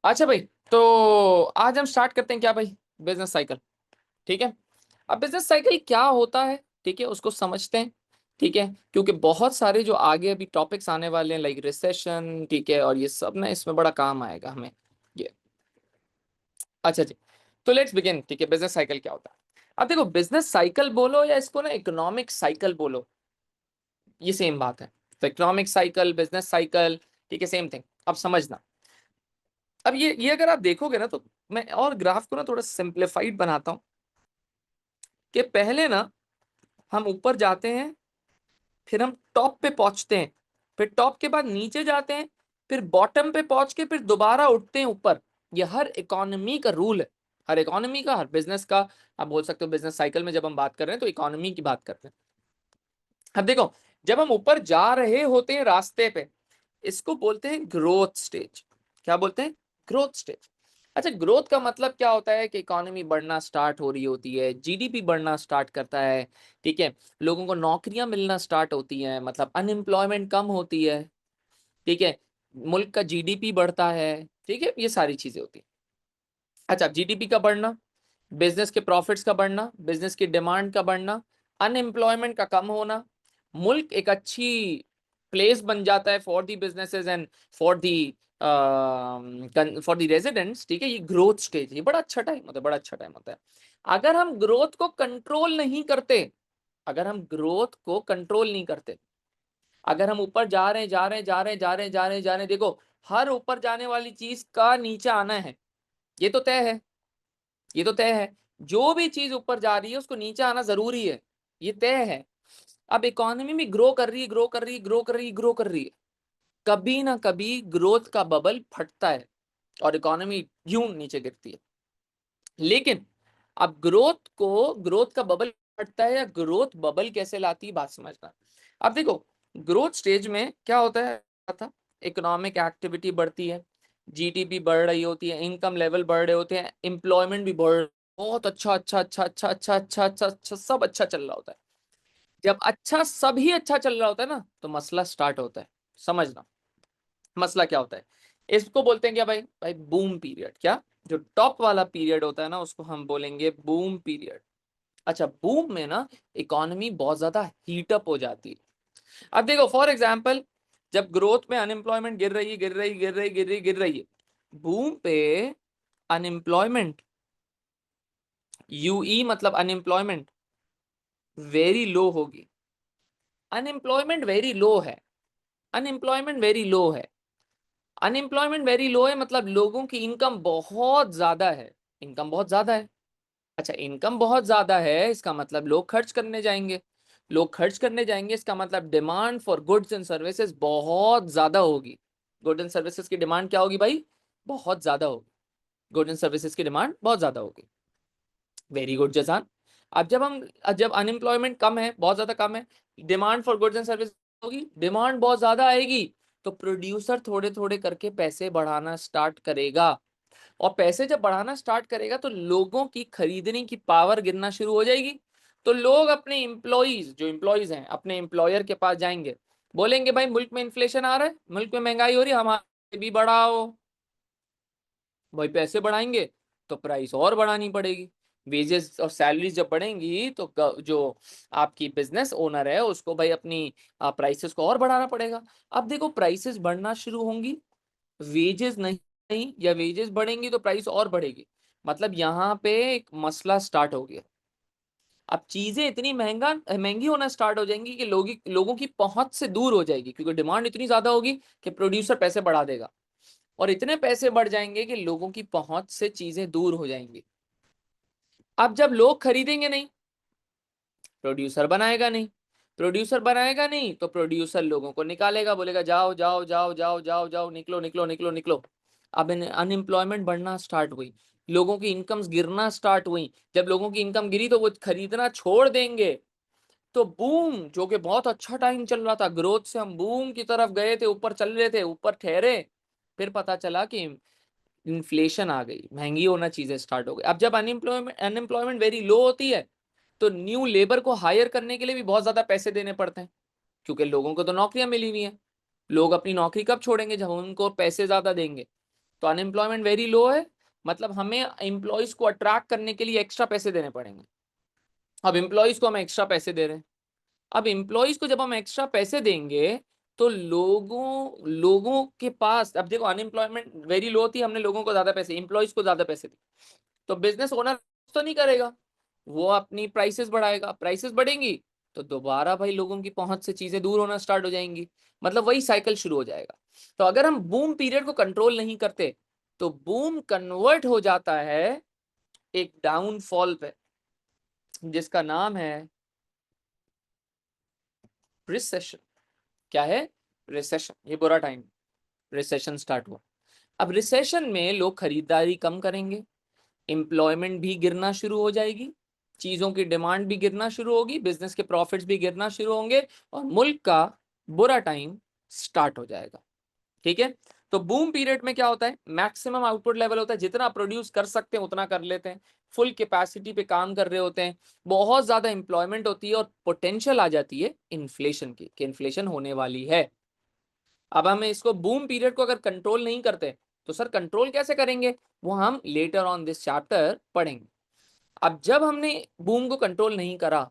अच्छा भाई, तो आज हम स्टार्ट करते हैं क्या भाई, बिजनेस साइकिल। ठीक है। अब बिजनेस साइकिल क्या होता है, ठीक है, उसको समझते हैं। ठीक है, क्योंकि बहुत सारे जो आगे अभी टॉपिक्स आने वाले हैं लाइक रिसेशन, ठीक है, और ये सब ना इसमें बड़ा काम आएगा हमें ये। अच्छा जी, तो लेट्स बिगिन। ठीक है, बिजनेस साइकिल क्या होता है। अब देखो, बिजनेस साइकिल बोलो या इसको ना इकोनॉमिक साइकिल बोलो, ये सेम बात है। तो इकोनॉमिक साइकिल, बिजनेस साइकिल, ठीक है, सेम थिंग। अब समझना। अब ये अगर आप देखोगे ना, तो मैं और ग्राफ को ना थोड़ा सिंप्लीफाइड बनाता हूँ कि पहले ना हम ऊपर जाते हैं, फिर हम टॉप पे पहुंचते हैं, फिर टॉप के बाद नीचे जाते हैं, फिर बॉटम पे पहुंच के फिर दोबारा उठते हैं ऊपर। ये हर इकोनॉमी का रूल है, हर इकोनॉमी का, हर बिजनेस का। आप बोल सकते हो बिजनेस साइकिल में जब हम बात कर रहे हैं तो इकोनॉमी की बात करते हैं। अब देखो, जब हम ऊपर जा रहे होते हैं रास्ते पे, इसको बोलते हैं ग्रोथ स्टेज। क्या बोलते हैं? Growth stage. अच्छा, ग्रोथ का मतलब क्या होता है कि इकोनॉमी बढ़ना स्टार्ट हो रही होती है, जीडीपी बढ़ना स्टार्ट करता है। ठीक है, लोगों को नौकरियां मिलना स्टार्ट होती हैं, मतलब अनएम्प्लॉयमेंट कम होती है। ठीक है, मुल्क का जीडीपी बढ़ता है। ठीक है, ये सारी चीजें होती हैं। अच्छा, जीडीपी का बढ़ना, बिजनेस के प्रॉफिट्स का बढ़ना, बिजनेस की डिमांड का बढ़ना, अनएम्प्लॉयमेंट का कम होना, मुल्क एक अच्छी प्लेस बन जाता है for the businesses and for the for the residents. ठीक है, ये ग्रोथ स्टेज, ये बड़ा अच्छा टाइम होता है, बड़ा अच्छा टाइम होता है। अगर हम ग्रोथ को कंट्रोल नहीं करते, अगर हम ग्रोथ को कंट्रोल नहीं करते, अगर हम ऊपर जा रहे हैं, जा रहे हैं, जा रहे हैं, जा रहे हैं, जा रहे हैं, जा रहे हैं, देखो, हर ऊपर जाने वाली चीज का नीचे आना है, ये तो तय है। ये तो तय है, जो भी चीज ऊपर जा रही है उसको नीचे आना जरूरी है, ये तय है। अब इकोनॉमी में ग्रो कर रही है, ग्रो कर रही है, ग्रो कर रही है, ग्रो कर रही है, कभी ना कभी ग्रोथ का बबल फटता है और इकोनॉमी यूं नीचे गिरती है। लेकिन अब ग्रोथ का बबल फटता है या ग्रोथ बबल कैसे लाती है, बात समझना। अब देखो, ग्रोथ स्टेज में क्या होता है, था इकोनॉमिक एक्टिविटी बढ़ती है, जीडीपी बढ़ रही होती है, इनकम लेवल बढ़ रहे होते हैं, एम्प्लॉयमेंट भी बढ़, बहुत अच्छा अच्छा अच्छा अच्छा अच्छा अच्छा अच्छा अच्छा सब अच्छा चल रहा होता है। जब अच्छा, सभी अच्छा चल रहा होता है ना, तो मसला स्टार्ट होता है। समझना, मसला क्या होता है। इसको बोलते हैं क्या भाई, भाई बूम पीरियड। क्या? जो टॉप वाला पीरियड होता है ना, उसको हम बोलेंगे बूम पीरियड। अच्छा, बूम में ना इकोनॉमी बहुत ज्यादा हीटअप हो जाती है। अब देखो, फॉर एग्जांपल, जब ग्रोथ में अनएम्प्लॉयमेंट गिर रही है, गिर रही गिर रही गिर रही गिर रही है, बूम पे अनएम्प्लॉयमेंट, यूई मतलब अनएम्प्लॉयमेंट वेरी लो होगी। अनएम्प्लॉयमेंट वेरी लो है, अनएम्प्लॉयमेंट वेरी लो है, अनएम्प्लॉयमेंट वेरी लो है, मतलब लोगों की इनकम बहुत ज्यादा है, इनकम बहुत ज्यादा है। अच्छा, इनकम बहुत ज्यादा है, इसका मतलब लोग खर्च करने जाएंगे, लोग खर्च करने जाएंगे, इसका मतलब demand for goods and services बहुत ज्यादा होगी। गुड्स एंड सर्विसेज की डिमांड क्या होगी भाई? बहुत ज्यादा होगी। गुड्स एंड सर्विसेज की डिमांड बहुत ज्यादा होगी। Very good Jazan. अब जब अनएम्प्लॉयमेंट कम है, बहुत ज्यादा कम है, demand for goods and service होगी, डिमांड बहुत ज्यादा आएगी, तो प्रोड्यूसर थोड़े थोड़े करके पैसे बढ़ाना स्टार्ट करेगा। और पैसे जब बढ़ाना स्टार्ट करेगा तो लोगों की खरीदने की पावर गिरना शुरू हो जाएगी। तो लोग अपने एम्प्लॉइज, जो एम्प्लॉइज हैं, अपने एम्प्लॉयर के पास जाएंगे, बोलेंगे भाई मुल्क में इन्फ्लेशन आ रहा है, मुल्क में महंगाई हो रही है, हमारे भी बढ़ाओ। भाई पैसे बढ़ाएंगे तो प्राइस और बढ़ानी पड़ेगी। वेजेस और सैलरीज जब बढ़ेंगी तो जो आपकी बिजनेस ओनर है उसको भाई अपनी प्राइसेस को और बढ़ाना पड़ेगा। अब देखो, प्राइसेस बढ़ना शुरू होंगी, वेजेस नहीं, या वेजेस बढ़ेंगी तो प्राइस और बढ़ेगी, मतलब यहाँ पे एक मसला स्टार्ट हो गया। अब चीजें इतनी महंगी होना स्टार्ट हो जाएंगी कि लोगों की पहुंच से दूर हो जाएगी, क्योंकि डिमांड इतनी ज्यादा होगी कि प्रोड्यूसर पैसे बढ़ा देगा, और इतने पैसे बढ़ जाएंगे कि लोगों की पहुंच से चीजें दूर हो जाएंगी। अब जब लोग खरीदेंगे नहीं, प्रोड्यूसर बनाएगा नहीं, प्रोड्यूसर बनाएगा नहीं तो प्रोड्यूसर लोगों को निकालेगा, बोलेगा जाओ जाओ जाओ जाओ जाओ जाओ, निकलो निकलो निकलो निकलो। अब अनएम्प्लॉयमेंट बढ़ना स्टार्ट हुई, लोगों की इनकम्स गिरना स्टार्ट हुई। जब लोगों की इनकम गिरी तो वो खरीदना छोड़ देंगे। तो बूम, जो कि बहुत अच्छा टाइम चल रहा था, ग्रोथ से हम बूम की तरफ गए थे, ऊपर चल रहे थे, ऊपर ठहरे, फिर पता चला कि इन्फ्लेशन आ गई, महंगी होना चीजें स्टार्ट हो गई। अब जब अनएम्प्लॉयमेंट वेरी लो होती है, तो न्यू लेबर को हायर करने के लिए भी बहुत ज्यादा पैसे देने पड़ते हैं, क्योंकि लोगों को तो नौकरियां मिली हुई हैं। लोग अपनी नौकरी कब छोड़ेंगे? जब उनको पैसे ज्यादा देंगे। तो अनएम्प्लॉयमेंट वेरी लो है, मतलब हमें एम्प्लॉयज को अट्रैक्ट करने के लिए एक्स्ट्रा पैसे देने पड़ेंगे। अब एम्प्लॉयज को हम एक्स्ट्रा पैसे दे रहे हैं, अब एम्प्लॉयज को जब हम एक्स्ट्रा पैसे देंगे तो लोगों के पास, अब देखो अनएम्प्लॉयमेंट वेरी लो थी, हमने लोगों को ज्यादा पैसे, एम्प्लॉयज को ज्यादा पैसे दिए, तो बिजनेस ओनर तो नहीं करेगा, वो अपनी प्राइसेस बढ़ाएगा, प्राइसेस बढ़ेंगी तो दोबारा भाई लोगों की पहुंच से चीजें दूर होना स्टार्ट हो जाएंगी, मतलब वही साइकिल शुरू हो जाएगा। तो अगर हम बूम पीरियड को कंट्रोल नहीं करते तो बूम कन्वर्ट हो जाता है एक डाउनफॉल पे, जिसका नाम है रिसेशन। क्या है? रिसेशन, ये बुरा टाइम, रिसेशन स्टार्ट हुआ। अब रिसेशन में लोग खरीदारी कम करेंगे, एम्प्लॉयमेंट भी गिरना शुरू हो जाएगी, चीजों की डिमांड भी गिरना शुरू होगी, बिजनेस के प्रॉफिट्स भी गिरना शुरू होंगे और मुल्क का बुरा टाइम स्टार्ट हो जाएगा। ठीक है, तो बूम पीरियड में क्या होता है, मैक्सिमम आउटपुट लेवल होता है, जितना प्रोड्यूस कर सकते हैं उतना कर लेते हैं, फुल कैपेसिटी पे काम कर रहे होते हैं, बहुत ज्यादा एम्प्लॉयमेंट होती है और पोटेंशियल आ जाती है इन्फ्लेशन की, कि इन्फ्लेशन होने वाली है। अब हम इसको बूम पीरियड को अगर कंट्रोल नहीं करते तो सर कंट्रोल कैसे करेंगे, वो हम लेटर ऑन दिस चैप्टर पढ़ेंगे। अब जब हमने बूम को कंट्रोल नहीं करा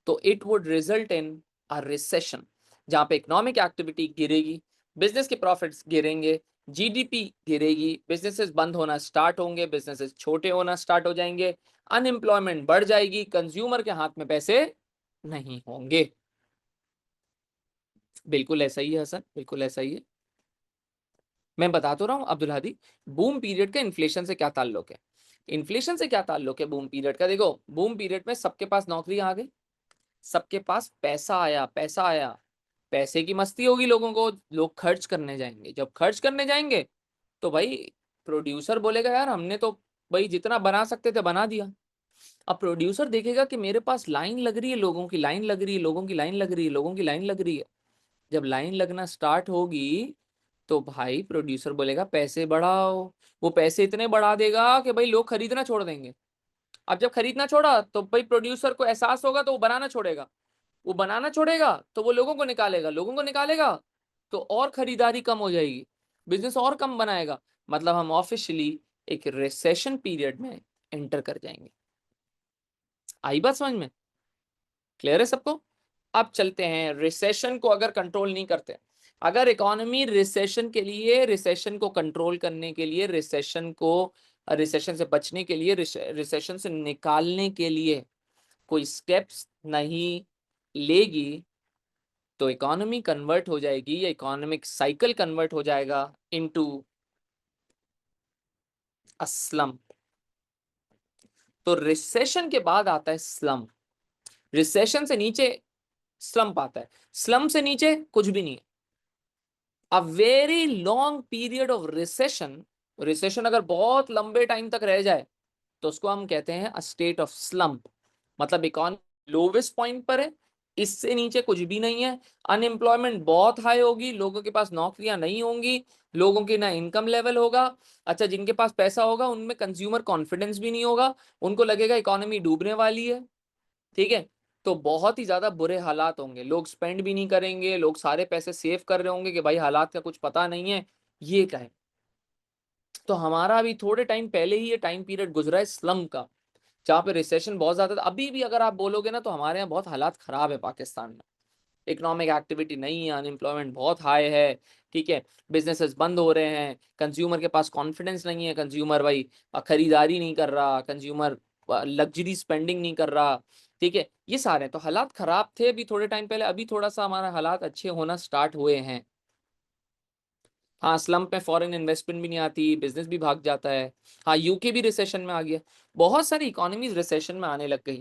तो it would result in a recession, जहां पे इकोनॉमिक एक्टिविटी गिरेगी, बिजनेस के प्रॉफिट्स गिरेंगे, जीडीपी गिरेगी, बिजनेसेस बंद होना स्टार्ट होंगे, बिजनेसेस छोटे होना स्टार्ट हो जाएंगे, अनएम्प्लॉयमेंट बढ़ जाएगी, कंज्यूमर के हाथ में पैसे नहीं होंगे। बिल्कुल ऐसा ही है सर, बिल्कुल ऐसा ही है। मैं बता तो रहा हूं अब्दुल हादी, बूम पीरियड का इन्फ्लेशन से क्या ताल्लुक है, इन्फ्लेशन से क्या ताल्लुक है बूम पीरियड का। देखो बूम पीरियड में सबके पास नौकरी आ गई, सबके पास पैसा आया, पैसा आया, पैसे की मस्ती होगी लोगों को, लोग खर्च करने जाएंगे, जब खर्च करने जाएंगे तो भाई प्रोड्यूसर बोलेगा यार हमने तो भाई जितना बना सकते थे बना दिया। अब प्रोड्यूसर देखेगा कि मेरे पास लाइन लग रही है, लोगों की लाइन लग रही है, लोगों की लाइन लग रही है, लोगों की लाइन लग रही है, जब लाइन लगना स्टार्ट होगी तो भाई प्रोड्यूसर बोलेगा पैसे बढ़ाओ, वो पैसे इतने बढ़ा देगा कि भाई लोग खरीदना छोड़ देंगे। अब जब खरीदना छोड़ा तो भाई प्रोड्यूसर को एहसास होगा तो वो बनाना छोड़ेगा, वो बनाना छोड़ेगा तो वो लोगों को निकालेगा, लोगों को निकालेगा तो और खरीदारी कम हो जाएगी, बिजनेस और कम बनाएगा, मतलब हम ऑफिशियली एक रिसेशन पीरियड में एंटर कर जाएंगे। आई बात समझ में? क्लियर है सबको? अब चलते हैं, रिसेशन को अगर कंट्रोल नहीं करते, अगर इकोनॉमी रिसेशन के लिए, रिसेशन को कंट्रोल करने के लिए, रिसेशन को, रिसेशन से बचने के लिए, रिसेशन से निकालने के लिए कोई स्टेप्स नहीं लेगी तो इकोनॉमी कन्वर्ट हो जाएगी, या इकोनॉमिक साइकिल कन्वर्ट हो जाएगा इनटू अ स्लम्प। तो रिसेशन के बाद आता है स्लम्प, रिसेशन से नीचे स्लम्प आता है, स्लम्प से नीचे कुछ भी नहीं है। A very long period of recession, recession अगर बहुत लंबे टाइम तक रह जाए तो उसको हम कहते हैं अ स्टेट ऑफ स्लम्प, मतलब इकोनॉमी लोवेस्ट पॉइंट पर है, इससे नीचे कुछ भी नहीं है, अनएम्प्लॉयमेंट बहुत हाई होगी, लोगों के पास नौकरियां नहीं होंगी, लोगों की ना इनकम लेवल होगा, अच्छा जिनके पास पैसा होगा उनमें कंज्यूमर कॉन्फिडेंस भी नहीं होगा, उनको लगेगा इकोनॉमी डूबने वाली है। ठीक है, तो बहुत ही ज्यादा बुरे हालात होंगे, लोग स्पेंड भी नहीं करेंगे, लोग सारे पैसे सेव कर रहे होंगे कि भाई हालात का कुछ पता नहीं है, ये टाइम। तो हमारा अभी थोड़े टाइम पहले ही ये टाइम पीरियड गुजरा है स्लम का, जहाँ पे रिसेशन बहुत ज्यादा था। अभी भी अगर आप बोलोगे ना तो हमारे यहाँ बहुत हालात खराब है पाकिस्तान में, इकोनॉमिक एक्टिविटी नहीं है, अनएम्प्लॉयमेंट बहुत हाई है। ठीक है, बिजनेसेस बंद हो रहे हैं, कंज्यूमर के पास कॉन्फिडेंस नहीं है, कंज्यूमर भाई खरीदारी नहीं कर रहा, कंज्यूमर लग्जरी स्पेंडिंग नहीं कर रहा। ठीक है, ये सारे तो हालात खराब थे अभी थोड़े टाइम पहले, अभी थोड़ा सा हमारा हालात अच्छे होना स्टार्ट हुए हैं। हाँ, स्लम्प में फॉरेन इन्वेस्टमेंट भी नहीं आती, बिजनेस भी भाग जाता है। हाँ, यूके भी रिसेशन में आ गया, बहुत सारी इकोनॉमीज रिसेशन में आने लग गई।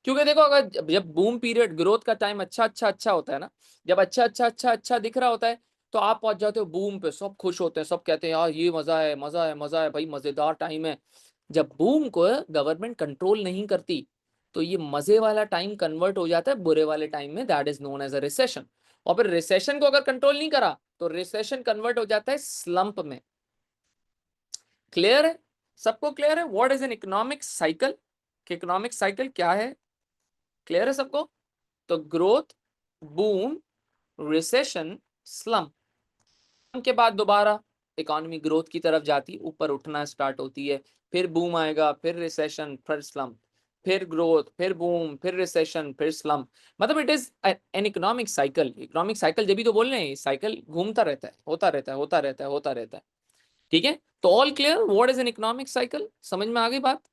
क्योंकि देखो अगर जब बूम पीरियड ग्रोथ का टाइम अच्छा होता है ना, जब अच्छा दिख रहा होता है तो आप पहुंच जाते हो बूम पे, सब खुश होते हैं, सब कहते हैं यार ये मजा है, मजा है, मजा है भाई, मजेदार टाइम है। जब बूम को गवर्नमेंट कंट्रोल नहीं करती तो ये मजे वाला टाइम कन्वर्ट हो जाता है बुरे वाले टाइम में, that is known as a recession. और फिर रिसेशन को अगर कंट्रोल नहीं करा तो रिसेशन कन्वर्ट हो जाता है स्लंप में। क्लियर है सबको? क्लियर है what is an economic cycle, कि इकोनॉमिक साइकिल क्या है? क्लियर है सबको? तो ग्रोथ, बूम, रिसेशन, स्लम्प के बाद दोबारा इकोनॉमी ग्रोथ की तरफ जाती है, ऊपर उठना स्टार्ट होती है, फिर बूम आएगा, फिर रिसेशन, फिर स्लम, फिर ग्रोथ, फिर बूम, फिर रिसेशन, फिर स्लम। मतलब it is an economic cycle. Economic cycle जब भी तो बोल रहे हैं, साइकिल घूमता रहता है, होता रहता है, होता रहता है, होता रहता है। ठीक है, तो all clear what is an economic cycle? समझ में आ गई बात?